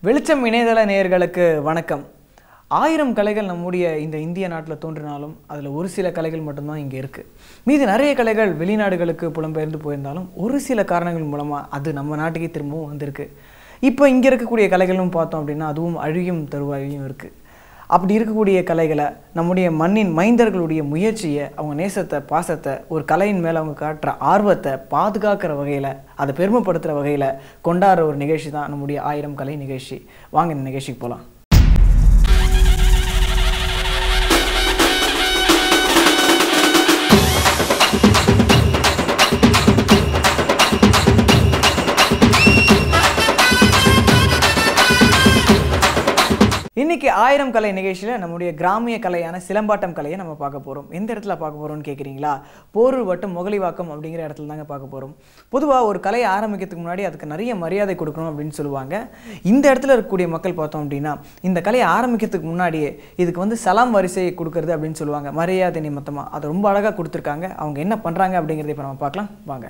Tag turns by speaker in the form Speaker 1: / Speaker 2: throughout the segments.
Speaker 1: வெளிச்சம் இணையதள நேயர்களுக்கு வணக்கம். 1000 கலைகள் நம்முடைய இந்த இந்திய நாட்டில் தோன்றினாலும் அதில் ஒரு சில கலைகள் மட்டும்தான் இங்கே இருக்குது. மீது நிறைய கலைகள் வெளிநாடுகளுக்கு புலம்பெயர்ந்து போயிருந்தாலும் ஒரு சில காரணங்கள் மூலமாக அது நம்ம நாட்டுக்கே திரும்பவும் வந்திருக்கு. இப்போ இங்கே இருக்கக்கூடிய கலைகளும் பார்த்தோம் அப்படின்னா அதுவும் அழியும் தருவாயும் இருக்குது. அப்படி இருக்கக்கூடிய கலைகளை நம்முடைய மண்ணின் மைந்தர்களுடைய முயற்சியை, அவங்க நேசத்தை, பாசத்தை, ஒரு கலையின் மேலே அவங்க காட்டுற ஆர்வத்தை பாதுகாக்கிற வகையில், அதை பெருமைப்படுத்துகிற வகையில் கொண்டாடுற ஒரு நிகழ்ச்சி தான் நம்முடைய 1000 கலை நிகழ்ச்சி. வாங்க இந்த நிகழ்ச்சிக்கு போகலாம். இன்றைக்கி 1000 கலை நிகழ்ச்சியில் நம்முடைய கிராமிய கலையான சிலம்பாட்டம் கலையை நம்ம பார்க்க போகிறோம். எந்த இடத்துல பார்க்க போகிறோம்னு கேட்குறீங்களா? போரூர் வட்டம் முகலிவாக்கம் அப்படிங்கிற இடத்துல தாங்க பார்க்க போகிறோம். பொதுவாக ஒரு கலையை ஆரம்பிக்கிறதுக்கு முன்னாடி அதுக்கு நிறைய மரியாதை கொடுக்கணும் அப்படின்னு சொல்லுவாங்க. இந்த இடத்துல இருக்கக்கூடிய மக்கள் பார்த்தோம் அப்படின்னா இந்த கலையை ஆரம்பிக்கிறதுக்கு முன்னாடியே இதுக்கு சலாம் வரிசை கொடுக்கறது அப்படின்னு சொல்லுவாங்க, மரியாதை நிமித்தமாக. அதை ரொம்ப அழகாக கொடுத்துருக்காங்க. அவங்க என்ன பண்ணுறாங்க அப்படிங்கிறத இப்போ நம்ம பார்க்கலாம் வாங்க.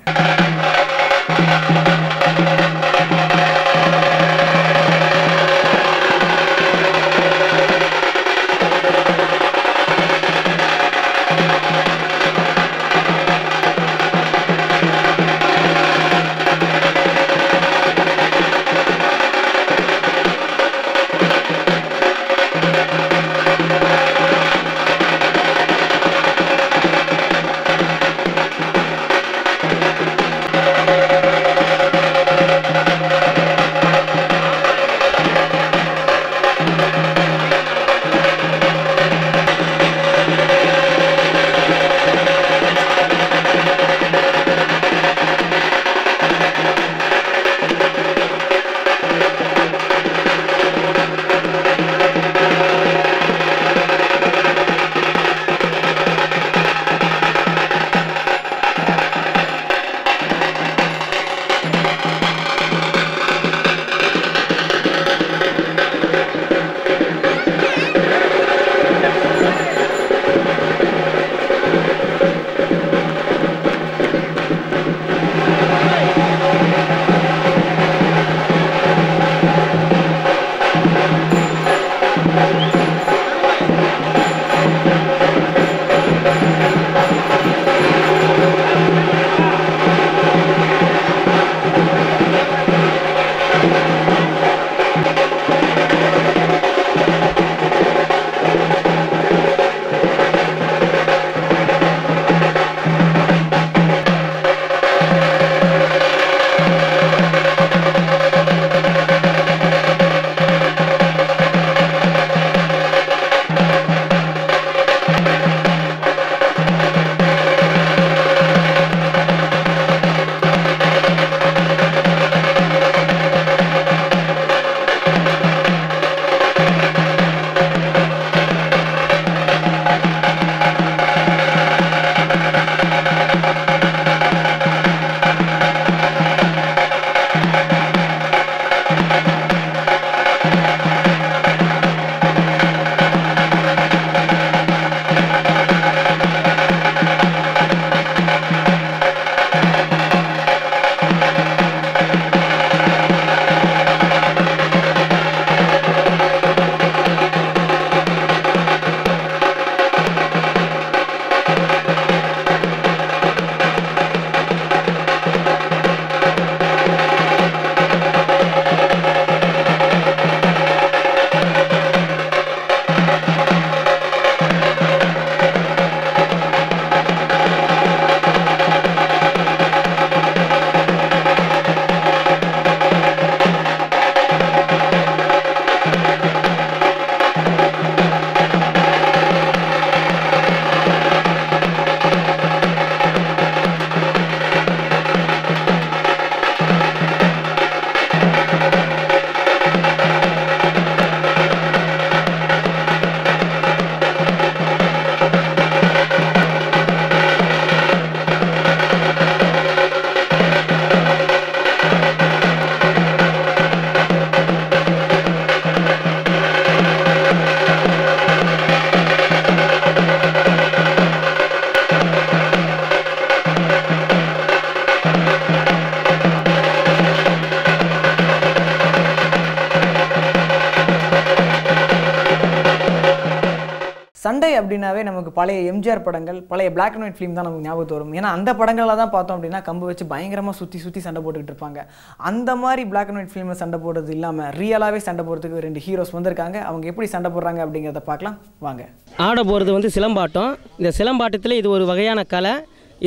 Speaker 1: சண்டை அப்படின்னாவே நமக்கு பழைய எம்ஜிஆர் படங்கள், பழைய பிளாக் அண்ட் ஒயிட் ஃபிலிம் தான் நமக்கு ஞாபகத்து வரும். ஏன்னா அந்த படங்களில் தான் பார்த்தோம் அப்படின்னா கம்பு வச்சு பயங்கரமாக சுற்றி சண்டை போட்டுக்கிட்டு இருப்பாங்க. அந்த மாதிரி பிளாக் அண்ட் ஒயிட் ஃபிலிமில் சண்டை போடுறது இல்லாமல் ரியலாகவே சண்டை போடுறதுக்கு 2 ஹீரோஸ் வந்திருக்காங்க. அவங்க எப்படி சண்டை போடுறாங்க அப்படிங்கிறத பார்க்கலாம் வாங்க.
Speaker 2: ஆட போகிறது வந்து சிலம்பாட்டம். இந்த சிலம்பாட்டத்தில் இது ஒரு வகையான கலை.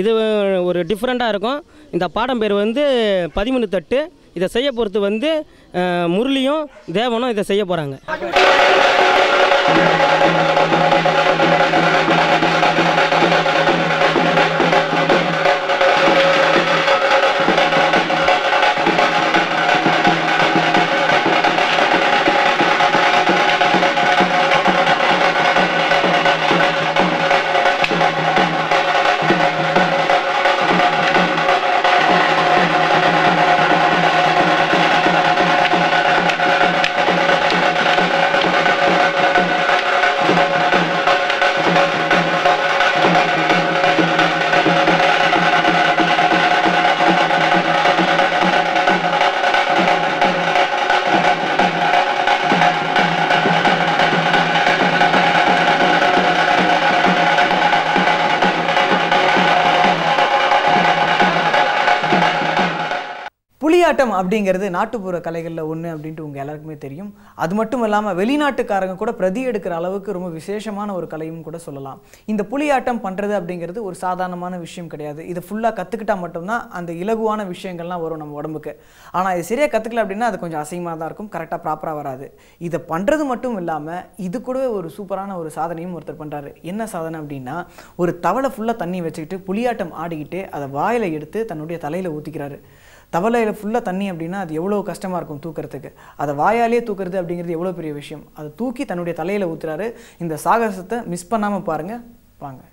Speaker 2: இது ஒரு டிஃப்ரெண்ட்டாக இருக்கும். இந்த பாடம் பேர் வந்து 13 தட்டு. இதை செய்ய போகிறது வந்து முரளியும் தேவனும் இதை செய்ய போகிறாங்க.
Speaker 1: புலியாட்டம் அப்படிங்கிறது நாட்டுப்புற கலைகளில் ஒன்று அப்படின்ட்டு உங்கள் எல்லாருக்குமே தெரியும். அது மட்டும் இல்லாமல் வெளிநாட்டுக்காரங்க கூட பிரதி எடுக்கிற அளவுக்கு ரொம்ப விசேஷமான ஒரு கலையும் கூட சொல்லலாம். இந்த புலியாட்டம் பண்ணுறது அப்படிங்கிறது ஒரு சாதாரணமான விஷயம் கிடையாது. இதை ஃபுல்லாக கற்றுக்கிட்டா மட்டும்தான் அந்த இலகுவான விஷயங்கள்லாம் வரும் நம்ம உடம்புக்கு. ஆனால் இது சரியாக கற்றுக்கல அப்படின்னா அது கொஞ்சம் அசிங்கமாக தான் இருக்கும், கரெக்டாக ப்ராப்பராக வராது. இதை பண்ணுறது மட்டும் இல்லாமல் இது கூட ஒரு சூப்பரான ஒரு சாதனையும் ஒருத்தர் பண்ணுறாரு. என்ன சாதனை அப்படின்னா, ஒரு தவளை ஃபுல்லாக தண்ணி வச்சுக்கிட்டு புலியாட்டம் ஆடிக்கிட்டு அதை வாயில் எடுத்து தன்னுடைய தலையில் ஊற்றிக்கிறாரு. தவளையில் ஃபுல்லாக தண்ணி அப்படின்னா அது எவ்வளோ கஷ்டமாக இருக்கும் தூக்கிறதுக்கு. அதை வாயாலே தூக்குறது அப்படிங்கிறது எவ்வளோ பெரிய விஷயம். அதை தூக்கி தன்னுடைய தலையில் ஊற்றுறாரு. இந்த சாகசத்தை மிஸ் பண்ணாமல் பாருங்கள் வாங்க.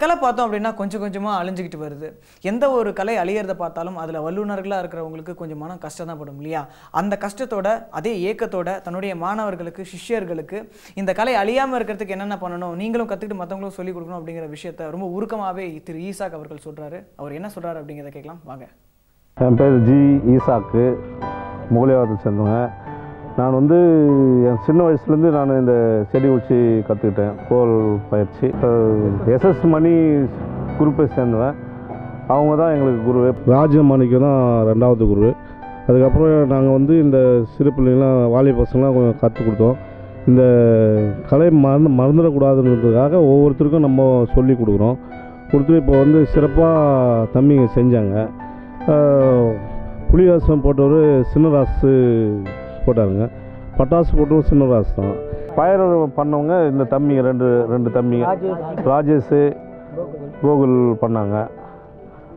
Speaker 1: கலை பார்த்தோம் அப்படின்னா கொஞ்சம் கொஞ்சமாக அழிஞ்சிக்கிட்டு வருது. எந்த ஒரு கலை அழியறதை பார்த்தாலும் அதில் வல்லுநர்களாக இருக்கிறவங்களுக்கு கொஞ்சம் மனம் கஷ்டம் தான் படும் இல்லையா? அந்த கஷ்டத்தோட அதே ஏக்கத்தோட தன்னுடைய மாணவர்களுக்கு சிஷ்யர்களுக்கு இந்த கலை அழியாமல் இருக்கிறதுக்கு என்னென்ன பண்ணணும், நீங்களும் கற்றுக்கிட்டு மற்றவங்களும் சொல்லிக் கொடுக்கணும் அப்படிங்கிற விஷயத்த ரொம்ப உருக்கமாகவே திரு ஈசாக் அவர்கள் சொல்கிறாரு. அவர் என்ன சொல்கிறாரு அப்படிங்கிறத கேட்கலாம் வாங்க.
Speaker 3: என் பேர் ஜி ஈசாக்கு, முகலியாவத்தை சேர்ந்தவங்க. நான் என் சின்ன வயசுலேருந்து நான் இந்த செடி உச்சி கற்றுக்கிட்டேன், கோல் பயிற்சி. எஸ்எஸ் மணி குரூப்பை சேர்ந்தவன். அவங்க தான் எங்களுக்கு குரு. ராஜமணிக்கு தான் 2வது குரு. அதுக்கப்புறம் நாங்கள் இந்த சிறு பிள்ளைங்களாம் வாலி பசங்களாம் கொஞ்சம் கற்றுக் கொடுத்தோம். இந்த கலை மறந்துடக்கூடாதுன்றதுக்காக ஒவ்வொருத்தருக்கும் நம்ம சொல்லி கொடுக்குறோம். கொடுத்து இப்போ சிறப்பாக தம்பிங்க செஞ்சாங்க. புலிவாசம் போட்டவர் சின்னராசு போட்டாருங்க, பட்டாசு போட்டவர் சின்னராசு தான். ஃபயர் பண்ணவங்க இந்த தம்பிங்க ரெண்டு தம்பிங்க ராஜேஷ் கோகுல் பண்ணாங்க.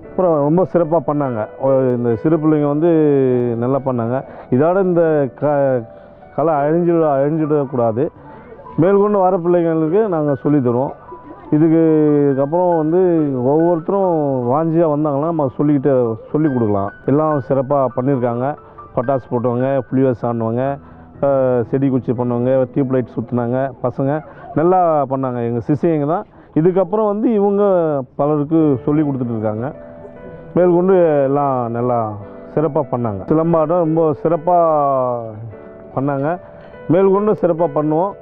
Speaker 3: அப்புறம் ரொம்ப சிறப்பாக பண்ணாங்க. இந்த சிறு பிள்ளைங்க நல்லா பண்ணாங்க. இதோட இந்த கலை அழிஞ்சிடக்கூடாது. மேற்கொண்டு வர பிள்ளைங்களுக்கு நாங்கள் சொல்லித்தருவோம். இதுக்கப்புறம் ஒவ்வொருத்தரும் வாஞ்சியாக வந்தாங்கன்னா நம்ம சொல்லி கொடுக்கலாம். எல்லாம் சிறப்பாக பண்ணியிருக்காங்க. பட்டாசு போட்டவங்க, புலிவாசம் ஆடுவாங்க, செடி குச்சி பண்ணுவாங்க, டியூப் லைட் சுற்றினாங்க, பசங்க நல்லா பண்ணாங்க. எங்கள் சிஷியங்க தான். இதுக்கப்புறம் இவங்க பலருக்கு சொல்லி கொடுத்துட்டு இருக்காங்க. மேற்கொண்டு எல்லாம் நல்லா சிறப்பாக பண்ணாங்க. சிலம்பாட்டம் ரொம்ப சிறப்பாக பண்ணாங்க. மேற்கொண்டு சிறப்பாக பண்ணுவோம்.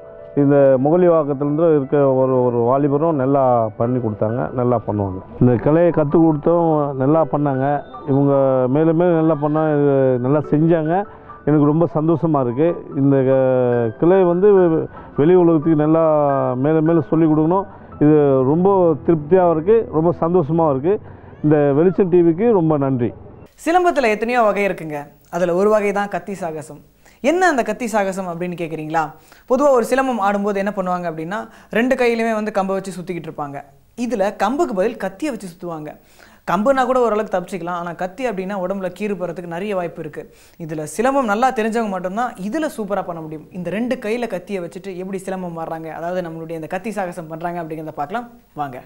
Speaker 3: இந்த முகலிவாக்கத்துலேருந்து இருக்க ஒரு வாலிபரும் நல்லா பண்ணி கொடுத்தாங்க, நல்லா பண்ணுவாங்க. இந்த கலையை கற்றுக் கொடுத்தோம், நல்லா பண்ணாங்க. இவங்க மேலும் மேலும் நல்லா நல்லா செஞ்சாங்க. எனக்கு ரொம்ப சந்தோஷமாக இருக்குது. இந்த கலை வெளி உலகத்துக்கு நல்லா மேலும் மேலும் சொல்லிக் கொடுக்கணும். இது ரொம்ப திருப்தியாகவும் இருக்குது, ரொம்ப சந்தோஷமாகவும் இருக்குது. இந்த வெளிச்சம் டிவிக்கு ரொம்ப நன்றி.
Speaker 1: சிலம்பத்தில் எத்தனையோ வகை இருக்குங்க. அதில் ஒரு வகை தான் கத்தி சாகசம். என்ன அந்த கத்தி சாகசம் அப்படின்னு கேட்குறீங்களா? பொதுவாக ஒரு சிலம்பம் ஆடும்போது என்ன பண்ணுவாங்க அப்படின்னா 2 கையிலையுமே கம்பை வச்சு சுற்றிக்கிட்டு இருப்பாங்க. இதில் கம்புக்கு பதில் கத்தியை வச்சு சுற்றுவாங்க. கம்புனா கூட ஓரளவுக்கு தப்பிச்சிக்கலாம், ஆனால் கத்தி அப்படின்னா உடம்புல கீறு போகிறதுக்கு நிறைய வாய்ப்பு இருக்குது. இதில் சிலம்பம் நல்லா தெரிஞ்சவங்க மட்டும்தான் இதில் சூப்பராக பண்ண முடியும். இந்த 2 கையில் கத்தியை வச்சுட்டு எப்படி சிலம்பம் மாறுறாங்க, அதாவது நம்மளுடைய இந்த கத்தி சாகசம் பண்ணுறாங்க அப்படிங்கிறத பார்க்கலாம் வாங்க.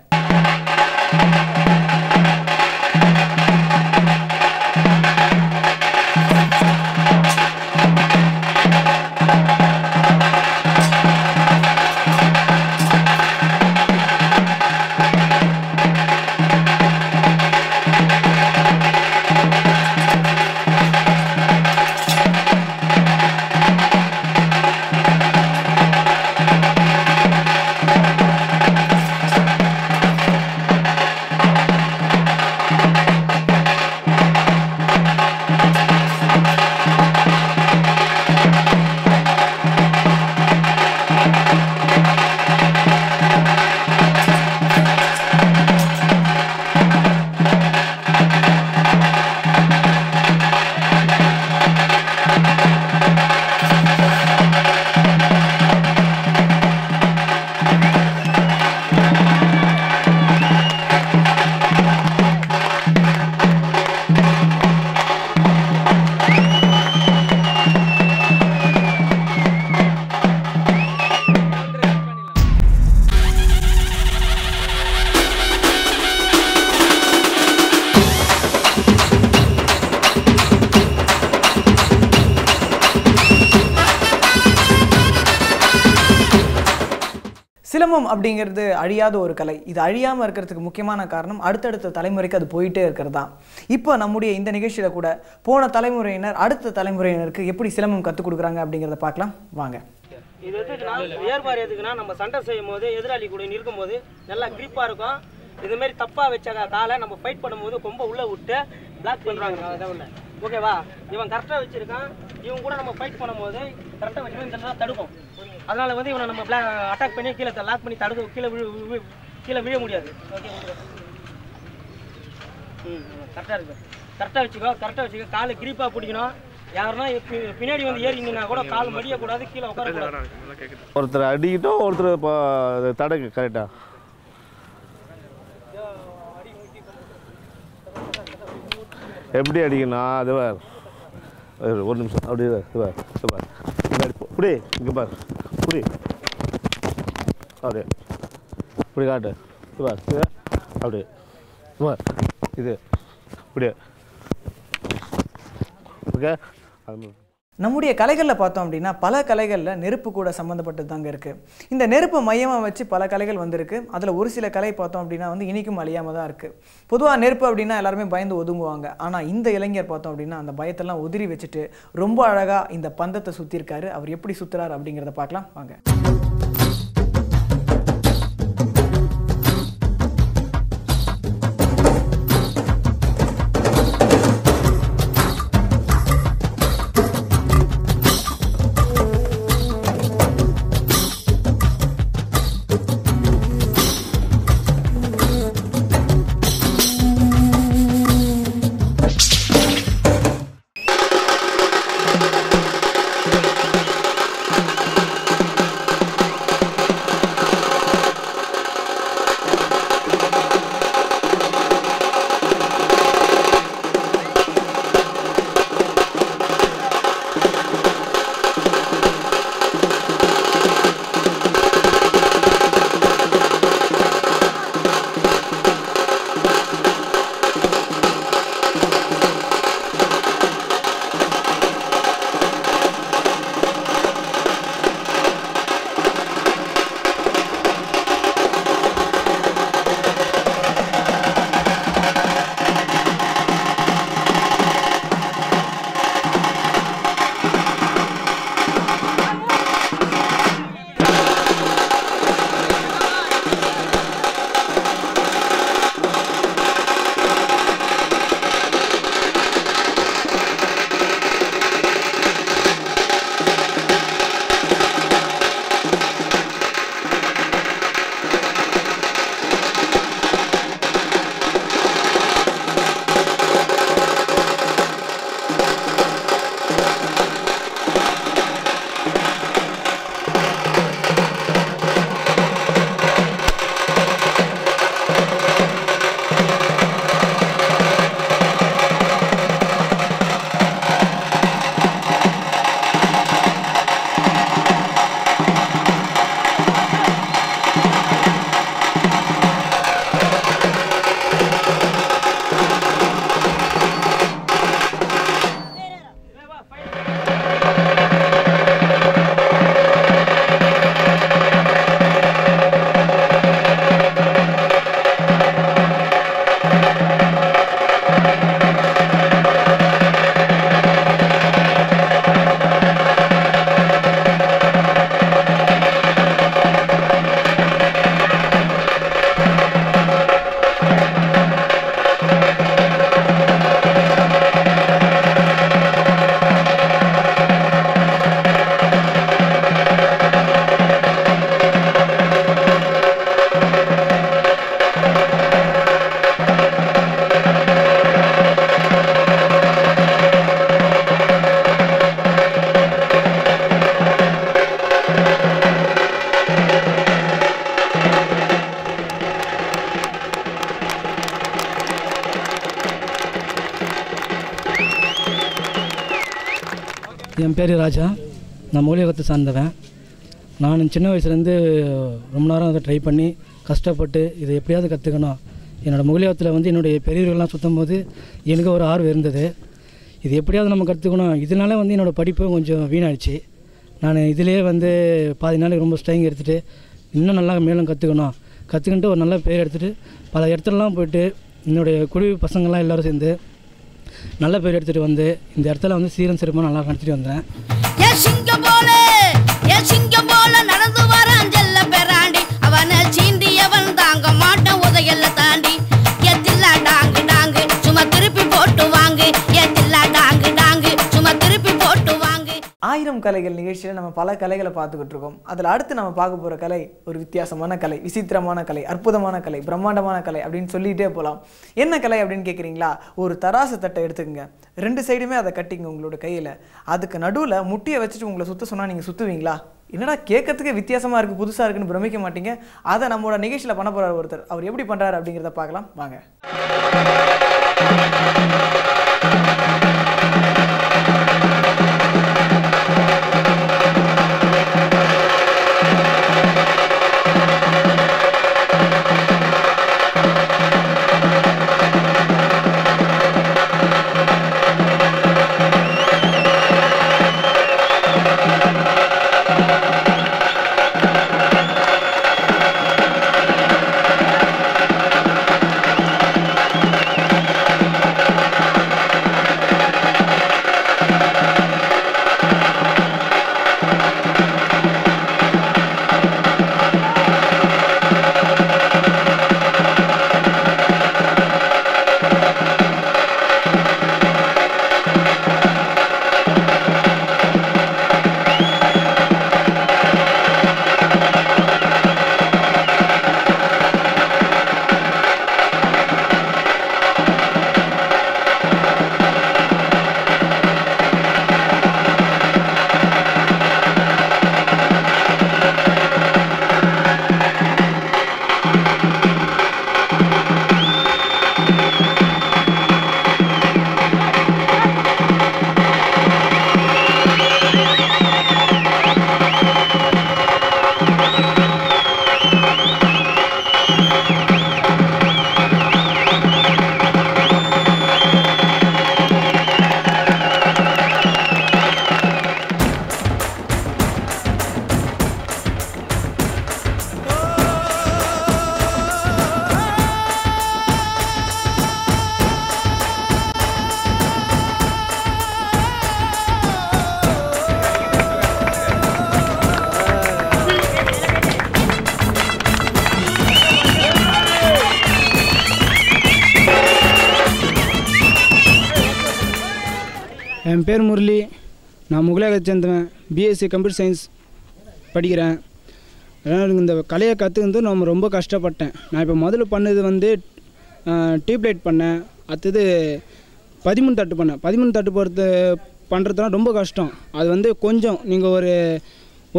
Speaker 1: சிலம்பம் அப்படிங்கிறது அழியாத ஒரு கலை. இது அழியாமல் இருக்கிறதுக்கு முக்கியமான காரணம் அடுத்தடுத்த தலைமுறைக்கு அது போயிட்டே இருக்கிறது தான். இப்போ நம்முடைய இந்த நிகழ்ச்சியில் கூட போன தலைமுறையினர் அடுத்த தலைமுறையினருக்கு எப்படி சிலம்பம் கற்றுக் கொடுக்குறாங்க அப்படிங்கிறத பார்க்கலாம் வாங்க.
Speaker 2: இது ஏற்பாடு எதுக்குன்னா, நம்ம சண்டை செய்யும் போது எதிராளி கூட நிற்கும் போது நல்லா கிரிப்பாக இருக்கும். இதுமாரி தப்பாக வச்ச காலை நம்ம ஃபைட் பண்ணும்போது கொம்ப உள்ளே விட்டு பிளாக் பண்ணுறாங்க. அதான் உள்ள ஓகேவா? இவன் கரெக்டாக வச்சுருக்கான். இவன் கூட நம்ம ஃபைட் பண்ணும்போது கரெக்டாக வச்சுக்கணும், இந்த தடுக்கும். அதனால் இவனை நம்ம அட்டாக் பண்ணி கீழே லாக் பண்ணி தடுக்க கீழே விழ முடியாது. ஓகே, கரெக்டாக இருக்கு. கரெக்டாக வச்சுக்கோ. காலை கிரிப்பாக பிடிக்கணும். யாருன்னா பின்னாடி ஏறிங்கன்னா கூட கால் மடியக்கூடாது, கீழே உட்காரக்கூடாது.
Speaker 3: ஒருத்தர் அடிக்கிட்டோம், ஒருத்தர் இப்போ தடக்கு கரெக்டாக. எப்படி அடிக்கணும் அது வேறு. ஒரு நிமிஷம் அப்படியே இப்படி இங்கே பார், இப்படி அப்படியே இப்படி காட்டு பார். அப்படியே இது அப்படியே ஓகே.
Speaker 1: நம்முடைய கலைகளில் பார்த்தோம் அப்படின்னா பல கலைகளில் நெருப்பு கூட சம்மந்தப்பட்டது தாங்க இருக்குது. இந்த நெருப்பு மையமாக வச்சு பல கலைகள் வந்திருக்கு. அதில் ஒரு சில கலை பார்த்தோம் அப்படின்னா இன்றைக்கும் அழியாமல் தான் இருக்குது. பொதுவாக நெருப்பு அப்படின்னா எல்லாருமே பயந்து ஒதுங்குவாங்க. ஆனால் இந்த இளைஞர் பார்த்தோம் அப்படின்னா அந்த பயத்தெல்லாம் உதிரி வச்சுட்டு ரொம்ப அழகாக இந்த பந்தத்தை சுற்றிருக்காரு. அவர் எப்படி சுற்றுறாரு அப்படிங்கிறத பார்க்கலாம் வாங்க.
Speaker 4: என் பேர் ராஜா. நான் மூலிகத்தை சார்ந்தவன். நான் சின்ன வயசுலேருந்து ரொம்ப நேரம் அதை ட்ரை பண்ணி கஷ்டப்பட்டு இதை எப்படியாவது கற்றுக்கணும். என்னோடய மூலிகத்தில் என்னுடைய பெரியவர்கள்லாம் சுற்றும் போது எனக்கு ஒரு ஆர்வம் இருந்தது. இது எப்படியாவது நம்ம கற்றுக்கணும். இதனால என்னோடய படிப்பு கொஞ்சம் வீணாயிடுச்சு. நான் இதிலே பாதி நாளைக்கு ரொம்ப ஸ்ட்ரைங் எடுத்துகிட்டு இன்னும் நல்லா மேலும் கற்றுக்கிட்டு ஒரு நல்ல பேர் எடுத்துகிட்டு பல இடத்துலலாம் போய்ட்டு என்னுடைய குழு பசங்கள்லாம் எல்லோரும் சேர்ந்து நல்ல பேர் எடுத்துகிட்டு இந்த இடத்துல சீரன் சிறப்பாக நல்லா நடத்திட்டு வந்தேன்.
Speaker 5: நடந்து வரான் செல்ல பெறாண்டி அவனை சீண்டியவன் தாங்க மாட்டான் உதையல்ல தாண்டி எத்தில்லா டாங்கு டாங்கு சும்மா திருப்பி போட்டு வாங்கு எத்தில்லா டாங்கு டாங்கு சும்மா திருப்பி போட்டு வாங்கு.
Speaker 1: 1000 கலைகள் நிகழ்ச்சியில் நம்ம பல கலைகளை பார்த்துக்கிட்டு இருக்கோம். அதில் அடுத்து நம்ம பார்க்க போகிற கலை ஒரு வித்தியாசமான கலை, விசித்திரமான கலை, அற்புதமான கலை, பிரம்மாண்டமான கலை அப்படின்னு சொல்லிகிட்டே போகலாம். என்ன கலை அப்படின்னு கேட்குறீங்களா? ஒரு தராசு தட்டை எடுத்துக்கங்க, 2 சைடுமே அதை கட்டிங்க உங்களோட கையில். அதுக்கு நடுவில் முட்டியை வச்சுட்டு உங்களை சுற்ற சொன்னால் நீங்கள் சுற்றுவீங்களா? என்னடா கேட்கறதுக்கு வித்தியாசமாக இருக்குது, புதுசாக இருக்குன்னு பிரமிக்க மாட்டீங்க. அதை நம்மளோட நிகழ்ச்சியில் பண்ண போகிறார் ஒருத்தர். அவர் எப்படி பண்ணுறாரு அப்படிங்கிறத பார்க்கலாம் வாங்க.
Speaker 6: என் பேர் முரளி. நான் முகலாயத்தை சேர்ந்தவன். பிஎஸ்சி கம்ப்யூட்டர் சயின்ஸ் படிக்கிறேன். அதனால் இந்த கலையை கற்றுக்கிறது நம்ம ரொம்ப கஷ்டப்பட்டேன். நான் இப்போ முதல்ல பண்ணது வந்து டியூப்லைட் பண்ணேன். அடுத்தது 13 தட்டு பண்ணேன். 13 தட்டு பண்ணுறதுலாம் ரொம்ப கஷ்டம். அது வந்து கொஞ்சம் நீங்கள்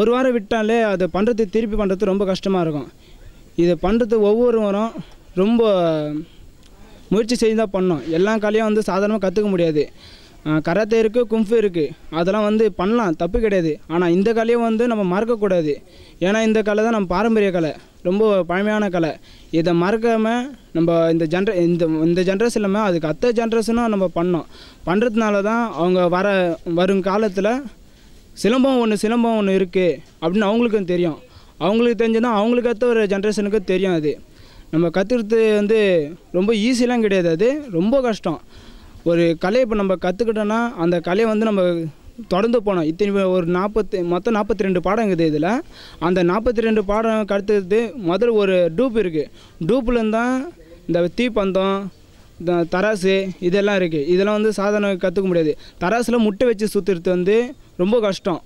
Speaker 6: ஒரு வாரம் விட்டாலே அது பண்ணுறது திருப்பி பண்ணுறது ரொம்ப கஷ்டமாக இருக்கும். இதை பண்ணுறது ஒவ்வொருவரும் ரொம்ப முயற்சி செய்து தான் பண்ணோம். எல்லா கலையும் வந்து சாதாரணமாக கற்றுக்க முடியாது. கராத்தே இருக்குது, கும்ஃபு இருக்குது, அதெல்லாம் வந்து பண்ணலாம், தப்பு கிடையாது. ஆனால் இந்த கலையை வந்து நம்ம மறக்கக்கூடாது. ஏன்னா இந்த கலை தான் நம்ம பாரம்பரிய கலை, ரொம்ப பழமையான கலை. இதை மறக்காமல் நம்ம இந்த ஜென்ரேஷன் இல்லாமல் அதுக்கு அத்த ஜென்ரேஷனும் நம்ம பண்ணுறதுனால தான் அவங்க வரும் காலத்தில் சிலம்பம் ஒன்று இருக்குது அப்படின்னு அவங்களுக்கும் தெரியும். அவங்களுக்கு தெரிஞ்சுதான் அவங்களுக்கு அத்த ஒரு ஜென்ரேஷனுக்கு தெரியும். அது நம்ம கற்றுக்கிறது வந்து ரொம்ப ஈஸிலாம் கிடையாது. அது ரொம்ப கஷ்டம். ஒரு கலையை இப்போ நம்ம கற்றுக்கிட்டோன்னா அந்த கலையை வந்து நம்ம தொடர்ந்து போனோம். இத்தனை ஒரு மொத்தம் 42 பாடம் இருக்குது. இதில் அந்த 42 பாடம் கற்றுக்கிறது முதல்ல ஒரு டூப் இருக்குது. டூப்புலேருந்து தான் இந்த தீப்பந்தம், இந்த தராசு இதெல்லாம் இருக்குது. இதெல்லாம் வந்து சாதாரண கற்றுக்க முடியாது. தராசில் முட்டை வச்சு சுற்றுறது வந்து ரொம்ப கஷ்டம்.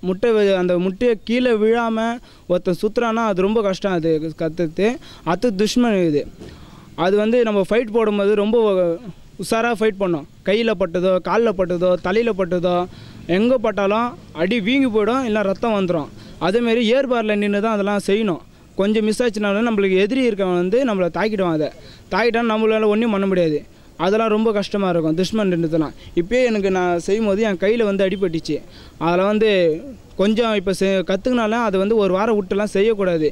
Speaker 6: அந்த முட்டையை கீழே விழாமல் ஒருத்தன் சுற்றுறான்னா அது ரொம்ப கஷ்டம். அது கற்றுக்கிறது அது துஷ்மன் இது. அது வந்து நம்ம ஃபைட் போடும்போது ரொம்ப உஷாராக ஃபைட் பண்ணோம். கையில் பட்டதோ, காலில் பட்டதோ, தலையில் பட்டதோ, எங்கே பட்டாலும் அடி வீங்கி போயிடும், இல்லை ரத்தம் வந்துடும். அதேமாரி ஏர்பாரில் நின்று தான் அதெல்லாம் செய்யணும். கொஞ்சம் மிஸ் ஆச்சுனாலும் நம்மளுக்கு எதிரி இருக்கவன் வந்து நம்மளை தாக்கிடுவான். அதை தாக்கிட்டால் நம்மளால் ஒன்றும் பண்ண முடியாது. அதெல்லாம் ரொம்ப கஷ்டமாக இருக்கும் துஷ்மன் நின்றுதெல்லாம். இப்போயே எனக்கு நான் செய்யும்போது என் கையில் வந்து அடிபட்டுச்சு. அதில் வந்து கொஞ்சம் இப்போ கற்றுக்கினாலும் அது வந்து ஒரு வாரம் விட்டுலாம் செய்யக்கூடாது.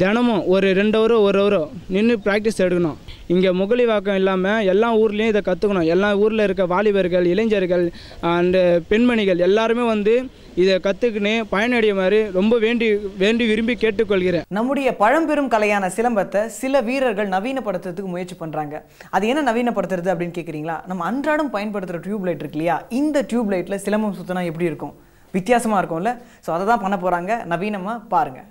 Speaker 6: தினமும் ஒரு 2 ஹவரோ 1 ஹவரோ நின்று ப்ராக்டிஸ் எடுக்கணும். இங்கே முகலிவாக்கம் இல்லாமல் எல்லா ஊர்லேயும் இதை கற்றுக்கணும். எல்லா ஊரில் இருக்க வாலிபர்கள், இளைஞர்கள் அண்டு பெண்மணிகள் எல்லாருமே வந்து இதை கற்றுக்கின்னு பயனடைய மாதிரி ரொம்ப வேண்டி விரும்பி கேட்டுக்கொள்கிறேன்.
Speaker 1: நம்முடைய பழம்பெரும் கலையான சிலம்பத்தை சில வீரர்கள் நவீனப்படுத்துறதுக்கு முயற்சி பண்ணுறாங்க. அது என்ன நவீனப்படுத்துறது அப்படின்னு கேட்குறீங்களா? நம்ம அன்றாடம் பயன்படுத்துகிற டியூப்லைட் இருக்கு இல்லையா, இந்த டியூப்லைட்டில் சிலம்பம் சுற்றினா எப்படி இருக்கும்? வித்தியாசமாக இருக்கும்ல. ஸோ அதை தான் பண்ண போகிறாங்க நவீனமாக. பாருங்கள்.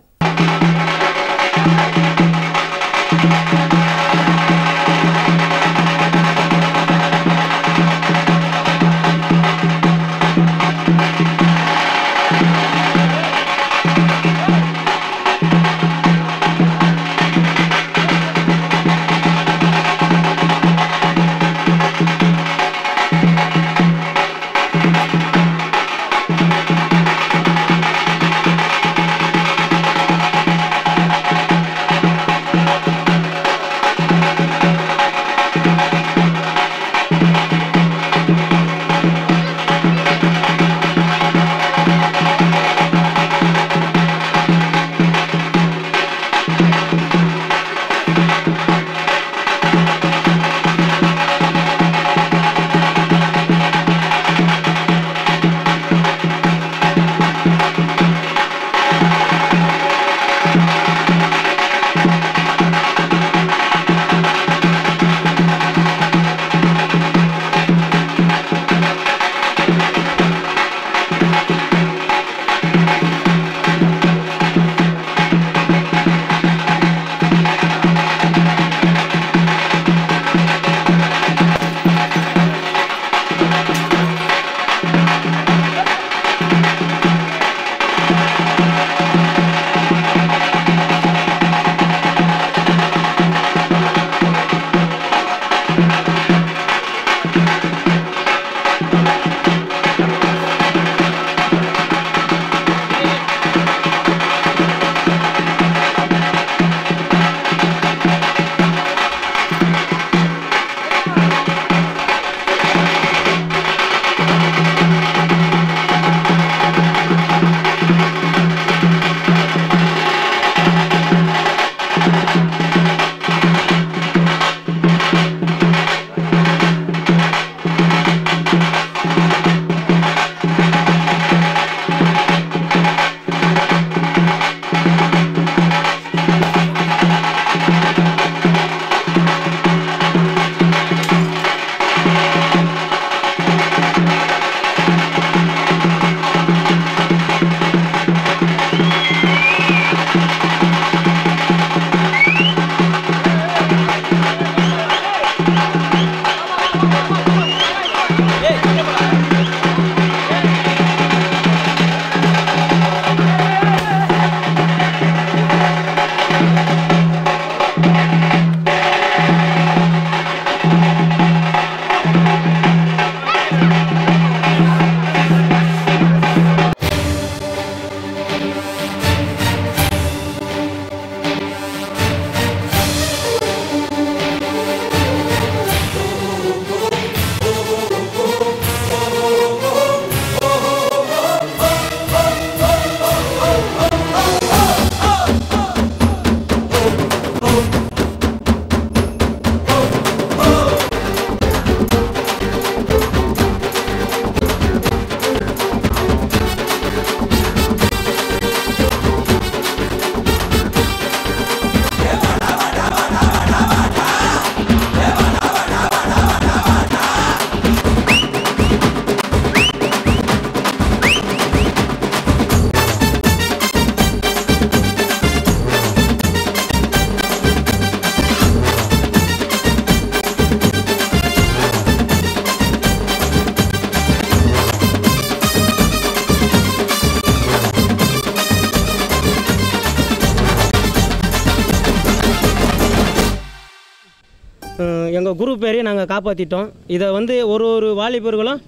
Speaker 2: எங்கள் குரு பேரையும் நாங்கள் காப்பாற்றிட்டோம். இதை வந்து ஒரு வாலிபர்களும்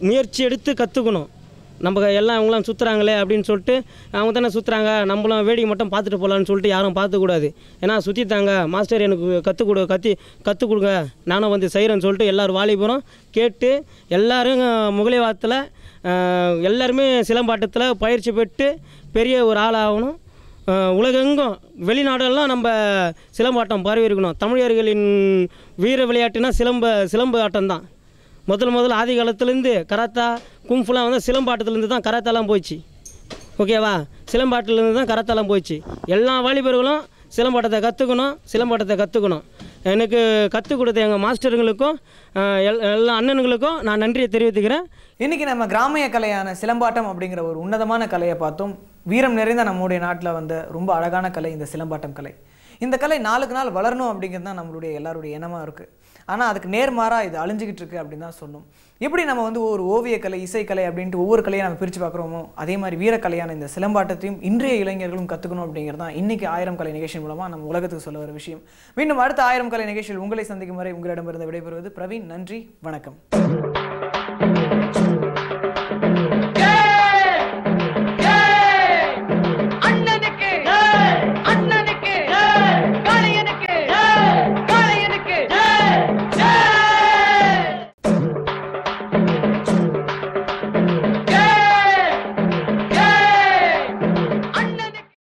Speaker 2: முயற்சி எடுத்து கற்றுக்கணும். நம்ம எல்லாம் அவங்களாம் சுற்றுறாங்களே அப்படின்னு சொல்லிட்டு அவங்க தானே சுற்றுறாங்க, நம்மளும் வேடிக்கை மட்டும் பார்த்துட்டு போகலான்னு சொல்லிட்டு யாரும் பார்த்துக்கூடாது. ஏன்னா சுற்றித்தாங்க மாஸ்டர் எனக்கு கற்றுக் கொடுங்க, நானும் வந்து செய்கிறேன்னு சொல்லிட்டு எல்லோரும் வாலிபரும் கேட்டு எல்லோரும் முகலிவாரத்தில் எல்லாருமே சிலம்பாட்டத்தில் பயிற்சி பெற்று பெரிய ஒரு ஆளாகணும். உலகெங்கும் வெளிநாடெல்லாம் நம்ம சிலம்பாட்டம் பரவி இருக்கணும். தமிழர்களின் வீர விளையாட்டுனா சிலம்பு ஆட்டம் தான். முதல்ல ஆதி காலத்துலேருந்து கராத்தா கும்ஃபுலாம் வந்து சிலம்பாட்டத்துலேருந்து தான் கராத்தாலாம் போயிடுச்சு. ஓகேவா? சிலம்பாட்டிலேருந்து தான் கராத்தாலாம் போயிடுச்சு. எல்லா வாலிபர்களும் சிலம்பாட்டத்தை கற்றுக்கணும். எனக்கு கற்றுக் கொடுத்த எங்கள் மாஸ்டருங்களுக்கும் எல்லா அண்ணனுங்களுக்கும் நான் நன்றியை தெரிவித்துக்கிறேன்.
Speaker 1: இன்றைக்கி நம்ம கிராமிய கலையான சிலம்பாட்டம் அப்படிங்கிற ஒரு உன்னதமான கலையை பார்த்தோம். வீரம் நிறைந்த நம்முடைய நாட்டில் வந்த ரொம்ப அழகான கலை இந்த சிலம்பாட்டம் கலை. இந்த கலை நாளுக்கு நாள் வளரணும் அப்படிங்கிறது தான் நம்மளுடைய எல்லாருடைய எண்ணமாக இருக்குது. ஆனால் அதுக்கு நேர்மாறாக இது அழிஞ்சிக்கிட்டு இருக்குது அப்படின்னு தான் சொன்னோம். எப்படி நம்ம வந்து ஒரு ஓவியக்கலை, இசைக்கலை அப்படின்ட்டு ஒவ்வொரு கலையை நம்ம பிரித்து பார்க்குறோமோ, அதே மாதிரி வீரக்கலையான இந்த சிலம்பாட்டத்தையும் இன்றைய இளைஞர்களும் கற்றுக்கணும் அப்படிங்கிறது தான் இன்றைக்கி 1000 கலை நிகழ்ச்சி மூலமாக நம்ம உலகத்துக்கு சொல்ல வர விஷயம். மீண்டும் அடுத்த 1000 கலை நிகழ்ச்சியில் உங்களை சந்திக்கும் வரை உங்களிடமிருந்து விடைபெறுவது பிரவீன். நன்றி, வணக்கம்.